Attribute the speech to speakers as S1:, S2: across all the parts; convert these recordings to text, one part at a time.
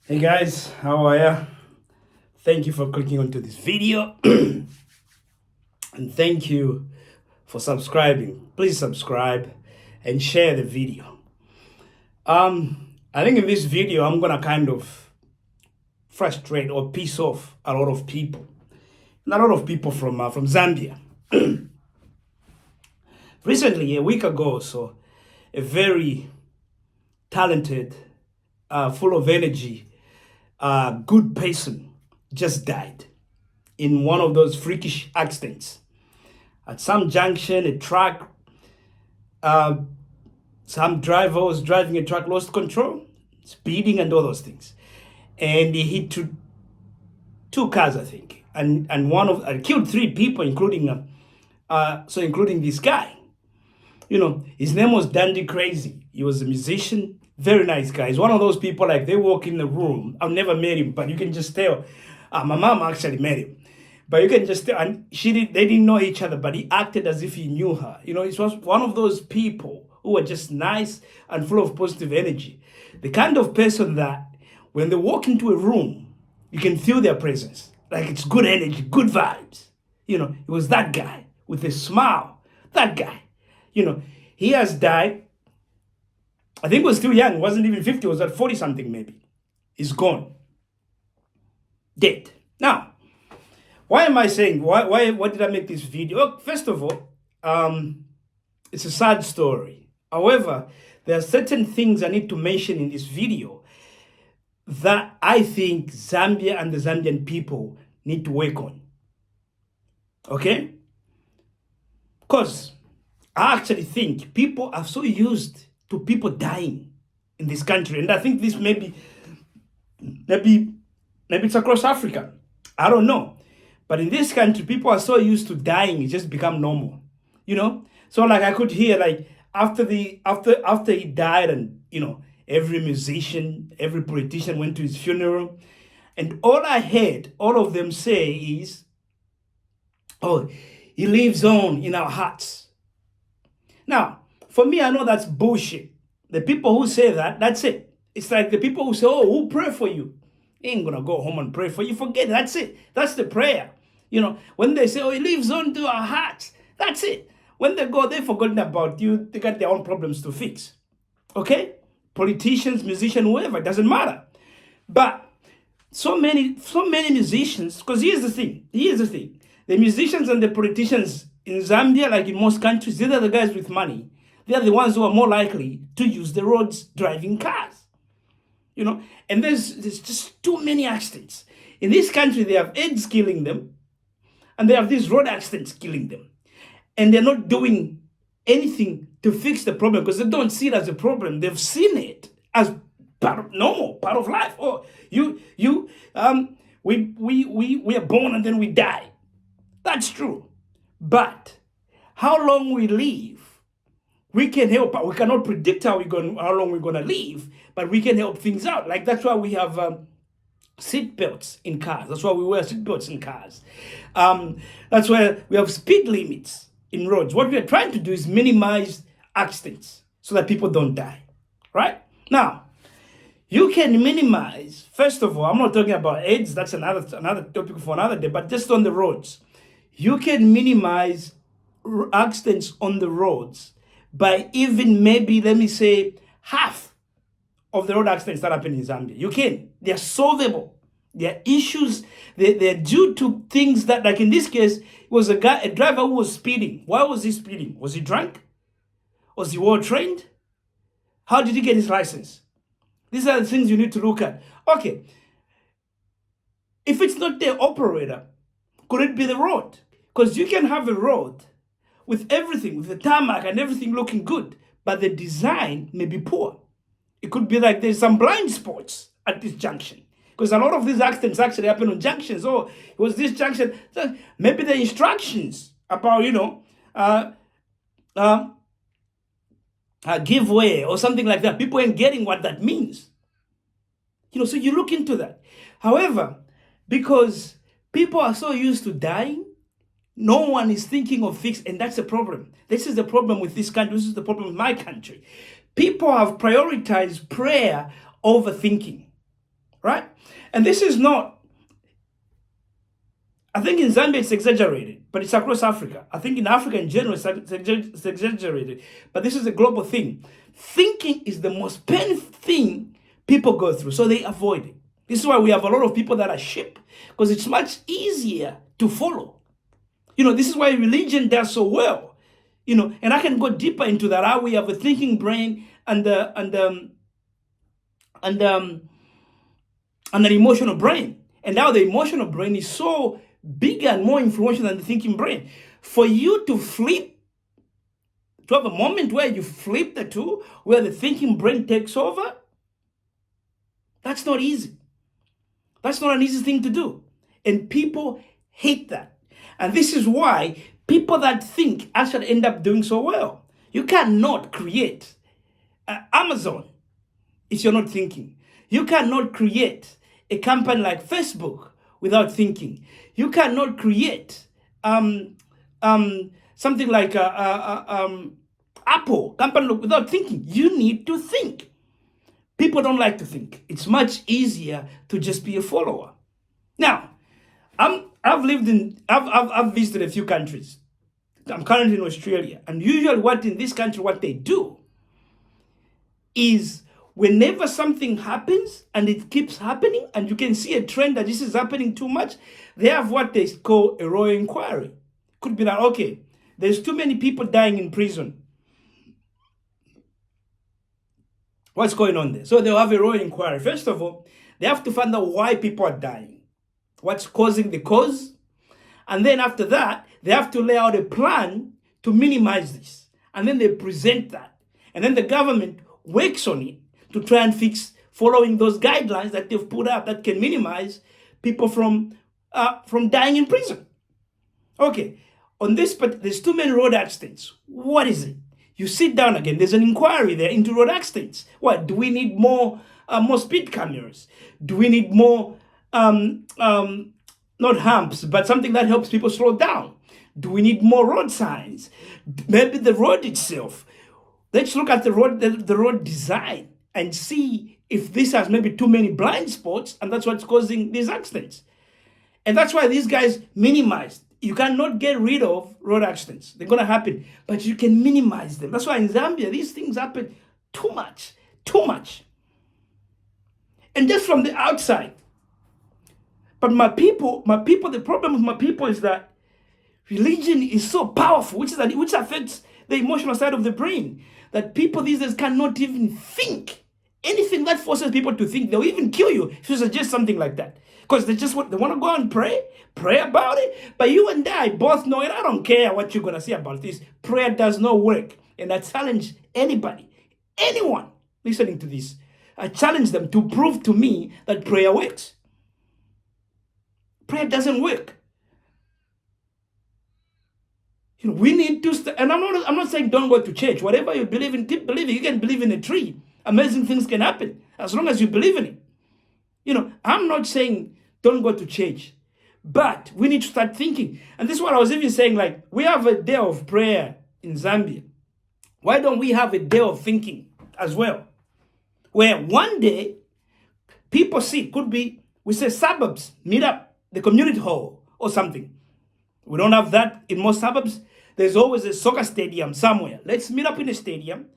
S1: Hey guys, how are ya? Thank you for clicking onto this video and thank you for subscribing. Please subscribe and share the video. I think in this video I'm gonna kind of frustrate or piss off a lot of people. A lot of people from Zambia. Recently, a week ago or so, a very talented, full of energy, good person just died in one of those freakish accidents. At some junction, a truck, some driver was driving a truck, lost control, speeding and all those things. And he hit two cars, I think. And one of killed three people, including including this guy. You know, his name was Dandy Crazy. He was a musician, very nice guy. He's one of those people like they walk in the room. I've never met him, but you can just tell. My mom actually met him, but you can just tell. And they didn't know each other, but he acted as if he knew her. You know, he was one of those people who were just nice and full of positive energy. The kind of person that when they walk into a room, you can feel their presence. Like it's good energy, good vibes. You know, it was that guy with a smile. That guy. You know, he has died. I think he was still young. He wasn't even 50. He was at 40 something maybe. He's gone. Dead. Now, why am I saying, why did I make this video? Well, first of all, it's a sad story. However, there are certain things I need to mention in this video that I think Zambia and the Zambian people need to work on. Okay? Because I actually think people are so used to people dying in this country. And I think this maybe it's across Africa. I don't know. But in this country, people are so used to dying, it just become normal. You know? So like I could hear like after he died, and you know, every musician, every politician went to his funeral. And all I heard all of them say is, oh, he lives on in our hearts. Now, for me, I know that's bullshit. The people who say that, that's it. It's like the people who say, oh, who pray for you? They ain't gonna go home and pray for you. Forget it. That's it. That's the prayer. You know, when they say, oh, he lives on to our hearts, that's it. When they go, they've forgotten about you. They got their own problems to fix. Okay? Politicians, musicians, whoever, it doesn't matter. But so many musicians, because here's the thing. The musicians and the politicians in Zambia, like in most countries, these are the guys with money. They are the ones who are more likely to use the roads driving cars. You know, and there's just too many accidents. In this country, they have AIDS killing them, and they have these road accidents killing them. And they're not doing anything to fix the problem because they don't see it as a problem. They've seen it as part of life. Oh, we are born and then we die. That's true. But how long we live, we can help. We cannot predict how long we're gonna live, but we can help things out. Like that's why we have seat belts in cars. That's why we wear seat belts in cars. That's why we have speed limits in roads. What we are trying to do is minimize accidents so that people don't die. Right? Now, you can minimize. First of all, I'm not talking about AIDS. That's another topic for another day. But just on the roads, you can minimize accidents on the roads by even maybe, let me say, half of the road accidents that happen in Zambia. You can. They're solvable. They're issues. They're due to things that, like in this case, it was a driver who was speeding. Why was he speeding? Was he drunk? Was he well trained? How did he get his license? These are the things you need to look at. Okay. If it's not the operator, could it be the road? Because you can have a road with everything, with the tarmac and everything looking good, but the design may be poor. It could be like there's some blind spots at this junction. Because a lot of these accidents actually happen on junctions. Oh, it was this junction. Maybe the instructions about, you know, give way or something like that. People ain't getting what that means. You know, so you look into that. However, because people are so used to dying, no one is thinking of fix, and that's the problem. This is the problem with this country. This is the problem with my country. People have prioritized prayer over thinking. right? And this is not, I think in Zambia it's exaggerated, but it's across Africa. I think in Africa in general it's exaggerated, but this is a global thing. Thinking is the most painful thing people go through, so they avoid it. This is why we have a lot of people that are sheep, because it's much easier to follow. This is why religion does so well. And I can go deeper into that, how we have a thinking brain and an emotional brain. And now the emotional brain is so bigger and more influential than the thinking brain. For you to have a moment where you flip the two, where the thinking brain takes over, that's not easy. That's not an easy thing to do. And people hate that. And this is why people that think actually end up doing so well. You cannot create Amazon if you're not thinking. You cannot create a company like Facebook without thinking. You cannot create something like Apple company without thinking. You need to think. People don't like to think. It's much easier to just be a follower. Now, I've visited a few countries. I'm currently in Australia, and usually what they do is whenever something happens and it keeps happening, and you can see a trend that this is happening too much, they have what they call a royal inquiry. Could be that, okay, there's too many people dying in prison. What's going on there? So they'll have a royal inquiry. First of all, they have to find out why people are dying. What's causing the cause? And then after that, they have to lay out a plan to minimize this. And then they present that. And then the government works on it to try and fix, following those guidelines that they've put out that can minimize people from dying in prison. Okay, on this, but there's too many road accidents. What is it? You sit down again. There's an inquiry there into road accidents. What? Do we need more speed cameras? Do we need more, not humps, but something that helps people slow down? Do we need more road signs? Maybe the road itself. Let's look at the road design and see if this has maybe too many blind spots, and that's what's causing these accidents. And that's why these guys minimize. You cannot get rid of road accidents. They're going to happen, but you can minimize them. That's why in Zambia, these things happen too much. And just from the outside. But my people, the problem with my people is that religion is so powerful, which affects the emotional side of the brain, that people these days cannot even think. Anything that forces people to think, they'll even kill you if you suggest something like that. Because they want to go and pray about it. But you and I both know, and I don't care what you're going to say about this, prayer does not work. And I challenge anybody, anyone listening to this, I challenge them to prove to me that prayer works. Prayer doesn't work. We need to, and I'm not saying don't go to church. Whatever you believe in, keep believing. You can believe in a tree. Amazing things can happen as long as you believe in it. I'm not saying don't go to church, but we need to start thinking. And this is what I was even saying, like, we have a day of prayer in Zambia. Why don't we have a day of thinking as well? Where one day, people could be, we say suburbs, meet up, the community hall or something. We don't have that in most suburbs. There's always a soccer stadium somewhere. Let's meet up in a stadium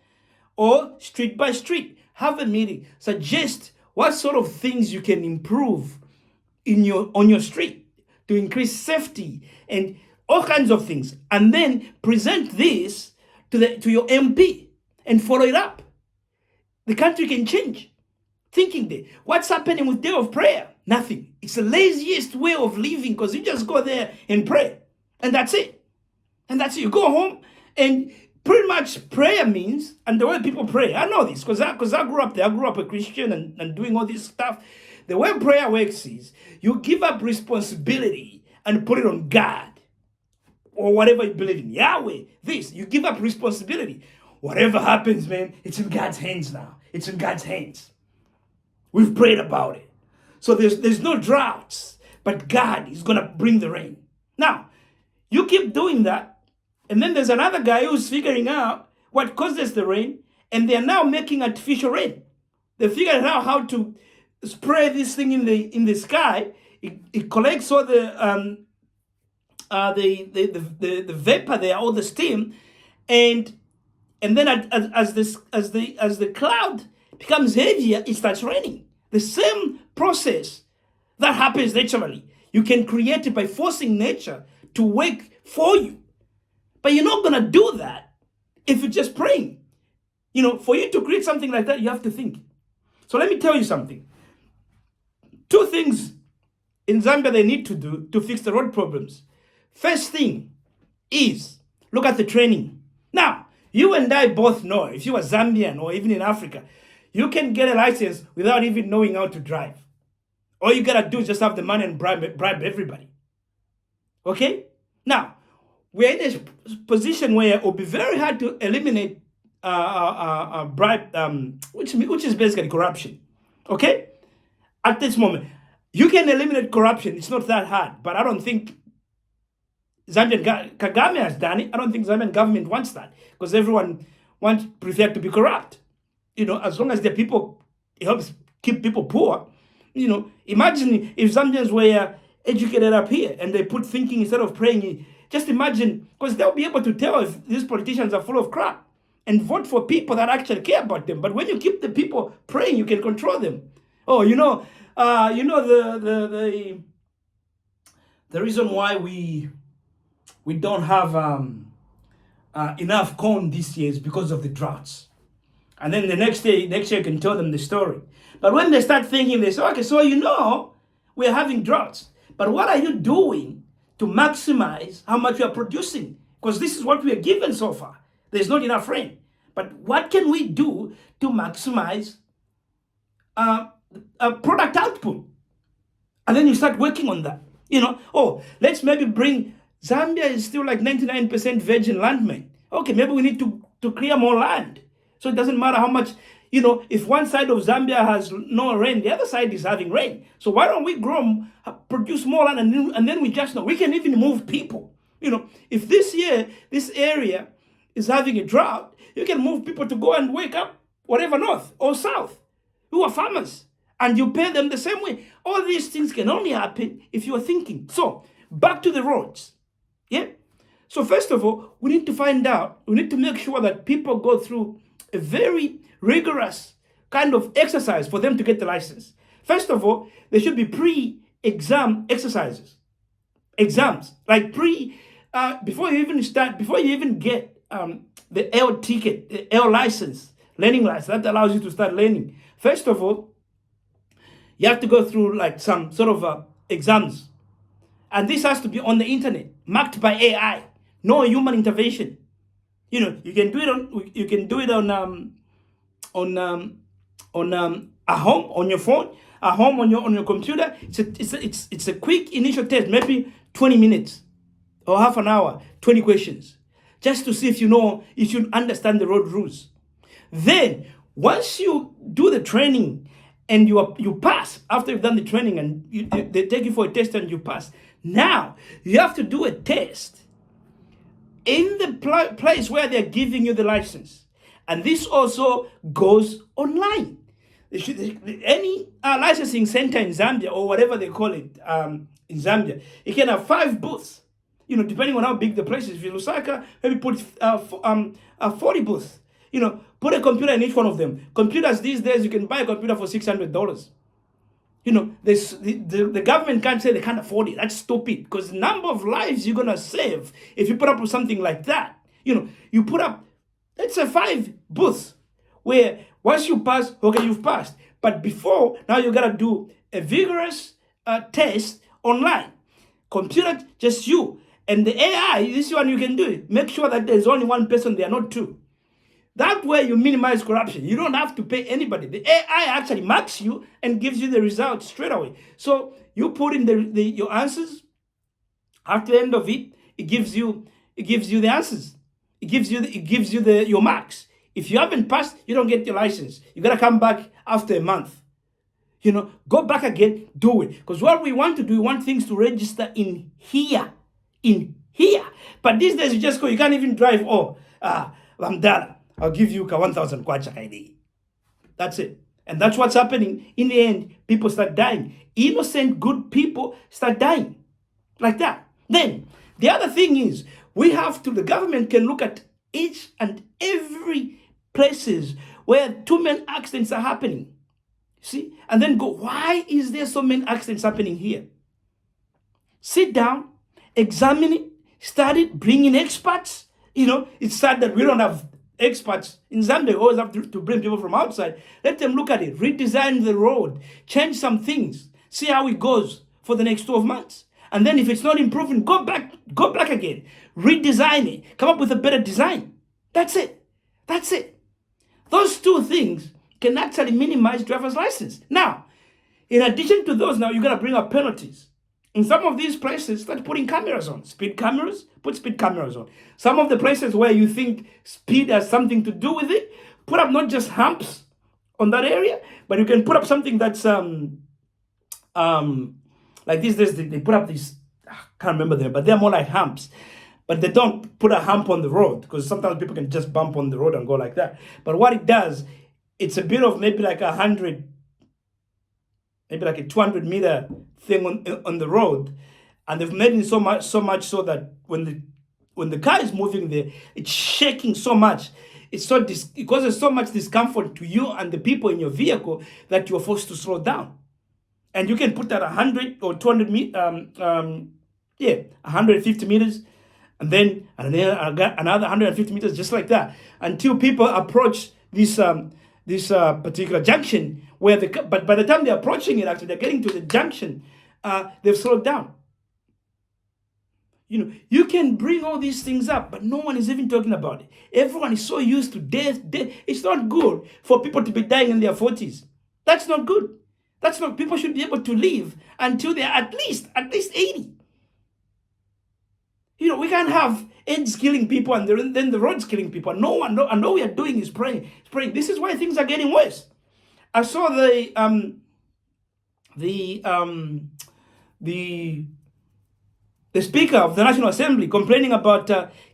S1: or street by street. Have a meeting. Suggest what sort of things you can improve on your street to increase safety and all kinds of things. And then present this to your MP and follow it up. The country can change. Thinking day. What's happening with Day of Prayer? Nothing. It's the laziest way of living, because you just go there and pray. And that's it. You go home, and pretty much prayer means, and the way people pray, I know this because I grew up there. I grew up a Christian and doing all this stuff. The way prayer works is you give up responsibility and put it on God or whatever you believe in. Yahweh, you give up responsibility. Whatever happens, man, it's in God's hands now. It's in God's hands. We've prayed about it. So there's no droughts, but God is going to bring the rain. Now, you keep doing that, and then there's another guy who's figuring out what causes the rain, and they're now making artificial rain. They figured out how to spray this thing in the sky. It collects all the vapor there, all the steam, and then as the cloud becomes heavier, it starts raining. The same process that happens naturally. You can create it by forcing nature to work for you. But you're not going to do that if you're just praying. For you to create something like that, you have to think. So let me tell you something. 2 things in Zambia they need to do to fix the road problems. First thing is look at the training. Now, you and I both know, if you are Zambian or even in Africa, you can get a license without even knowing how to drive. All you gotta do is just have the money and bribe everybody. Okay? Now, we're in a position where it will be very hard to eliminate bribe, which is basically corruption. Okay? At this moment, you can eliminate corruption. It's not that hard, but I don't think Kagame has done it. I don't think Zambian government wants that because everyone prefer to be corrupt. As long as the people, it helps keep people poor. Imagine if Zambians were educated up here and they put thinking instead of praying. Just imagine, because they'll be able to tell if these politicians are full of crap and vote for people that actually care about them. But when you keep the people praying, you can control them. Oh, the reason why we don't have enough corn this year is because of the droughts. And then the next year you can tell them the story. But when they start thinking, they say, okay, so we're having droughts. But what are you doing to maximize how much we are producing? Because this is what we are given so far. There's not enough rain. But what can we do to maximize product output? And then you start working on that. Let's maybe bring, Zambia is still like 99% virgin land, man. Okay, maybe we need to clear more land. So it doesn't matter how much, if one side of Zambia has no rain, the other side is having rain. So why don't we produce more land and then we just know. We can even move people. If this year, this area is having a drought, you can move people to go and wake up whatever north or south who are farmers. And you pay them the same way. All these things can only happen if you are thinking. So back to the roads. Yeah. So first of all, we need to make sure that people go through a very rigorous kind of exercise for them to get the license. First of all, there should be pre-exam exercises. Exams. Like before you even get the L ticket, the L license, learning license, that allows you to start learning. First of all, you have to go through like some sort of exams. And this has to be on the internet, marked by AI, no human intervention. You can do it on a home, on your phone, a home on your computer. It's a quick initial test, maybe 20 minutes or half an hour, 20 questions, just to see if you understand the road rules. Then once you do the training and you pass, after you've done the training and they take you for a test and you pass, now you have to do a test in the place where they're giving you the license. And this also goes online. Any licensing center in Zambia, or whatever they call it in Zambia, you can have 5 booths, depending on how big the place is. If you're Lusaka, maybe put 40 booths. Put a computer in each one of them. Computers these days, you can buy a computer for $600. The government can't say they can't afford it. That's stupid, because the number of lives you're going to save if you put up with something like that. You put up, let's say 5 booths, where once you pass, okay, you've passed. But before, now you got to do a vigorous test online. Computer, just you. And the AI, this one you can do it. Make sure that there's only one person there, not 2. That way you minimize corruption. You don't have to pay anybody. The AI actually marks you and gives you the results straight away. So you put in your answers. After the end of it, it gives you the answers. It gives you your marks. If you haven't passed, you don't get your license. You gotta come back after a month. Go back again, do it. Because what we want to do, we want things to register in here. But these days you just go, you can't even drive. Vamdala, I'll give you 1,000 kwacha ID. That's it. And that's what's happening. In the end, people start dying. Innocent, good people start dying. Like that. Then, the other thing is, the government can look at each and every places where too many accidents are happening. See? And then go, why is there so many accidents happening here? Sit down, examine it, study it, bring in experts. It's sad that we don't have experts in Zambia. We always have to bring people from outside. Let them look at it, redesign the road, change some things, see how it goes for the next 12 months. And then if it's not improving, go back again, redesign it, come up with a better design. That's it. Those two things can actually minimize driver's license. Now, in addition to those, now you're going to bring up penalties. In some of these places, start putting cameras on. Speed cameras, put speed cameras on. Some of the places where you think speed has something to do with it, put up not just humps on that area, but you can put up something that's like this. They put up these, I can't remember them, but they're more like humps. But they don't put a hump on the road, because sometimes people can just bump on the road and go like that. But what it does, it's a bit of maybe like 100, maybe like a 200-meter thing on the road, and they've made it so much so that when the car is moving there, it's shaking so much. It causes so much discomfort to you and the people in your vehicle that you're forced to slow down. And you can put that 100 or 200 150 meters, and then another 150 meters, just like that, until people approach this particular junction where but by the time they're approaching it, actually they're getting to the junction, they've slowed down. You can bring all these things up, but no one is even talking about it. Everyone is so used to death. It's not good for people to be dying in their 40s. That's not good. People should be able to live until they're at least 80. We can't have AIDS killing people and then the roads killing people. And all we are doing is praying. This is why things are getting worse. I saw the Speaker of the National Assembly complaining about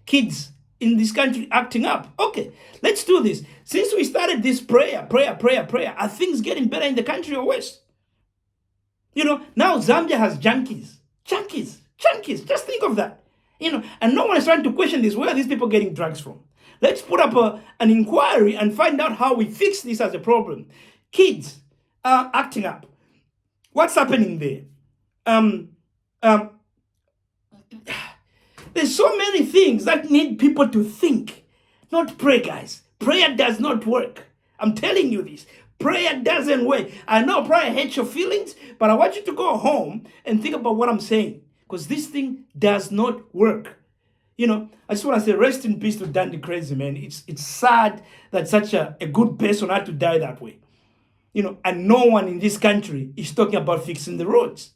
S1: kids in this country acting up. Okay, let's do this. Since we started this prayer, are things getting better in the country or worse? Now Zambia has junkies. Just think of that. And no one is trying to question this. Where are these people getting drugs from? Let's put up an inquiry and find out how we fix this as a problem. Kids are acting up. What's happening there? There's so many things that need people to think, not pray, guys. Prayer does not work. I'm telling you this. Prayer doesn't work. I know prayer hurts your feelings, but I want you to go home and think about what I'm saying, because this thing does not work. I just want to say rest in peace to Dandy Crazy, man. It's sad that such a good person had to die that way. And no one in this country is talking about fixing the roads.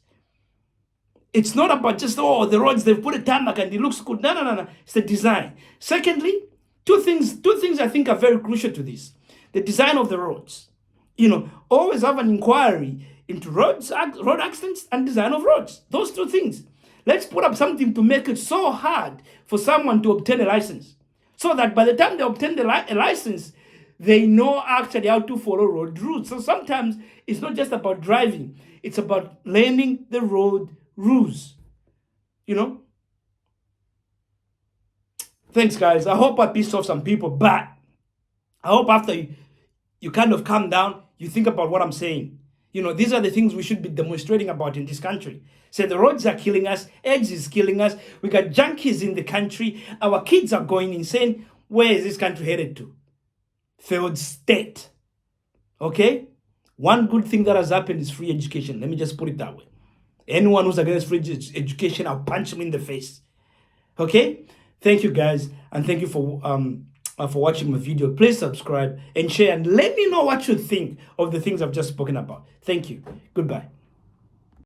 S1: It's not about just, the roads, they've put a tarmac and it looks good. No. It's the design. Secondly, two things I think are very crucial to this. The design of the roads. Always have an inquiry into road accidents and design of roads. Those two things. Let's put up something to make it so hard for someone to obtain a license, so that by the time they obtain a license, they know actually how to follow road rules. So sometimes it's not just about driving. It's about learning the road rules. Thanks, guys. I hope I pissed off some people, but I hope after you kind of calm down, you think about what I'm saying. These are the things we should be demonstrating about in this country. Say the roads are killing us, AIDS is killing us, we got junkies in the country, our kids are going insane. Where is this country headed to? Failed state. Okay? One good thing that has happened is free education. Let me just put it that way. Anyone who's against free education, I'll punch him in the face. Okay? Thank you, guys, and thank you for watching my video. Please subscribe and share, and let me know what you think of the things I've just spoken about. Thank you. Goodbye.